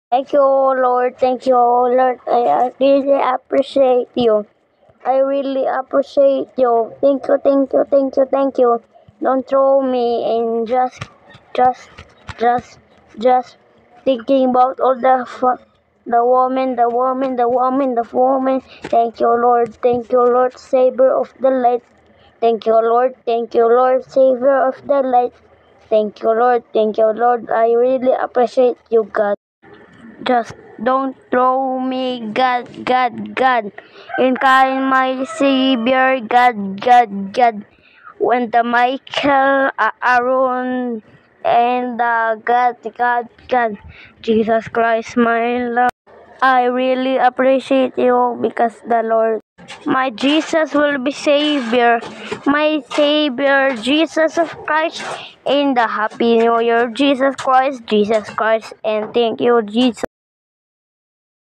Thank you, Lord. Thank you, Lord. I really appreciate you. I really appreciate you. Thank you, thank you, thank you, thank you. Don't throw me in just, just, just thinking about all the woman. Thank you, Lord. Thank you, Lord, Savior of the light. Thank you, Lord. Thank you, Lord, Savior of the light. Thank you, Lord. Thank you, Lord. I really appreciate you, God. Just don't throw me, God. In kind, my Savior, God. When the Michael, Aaron, and God, Jesus Christ, my love. I really appreciate you because the Lord, my Jesus will be Savior, my Savior, Jesus of Christ, in the Happy New Year, Jesus Christ, and thank you, Jesus.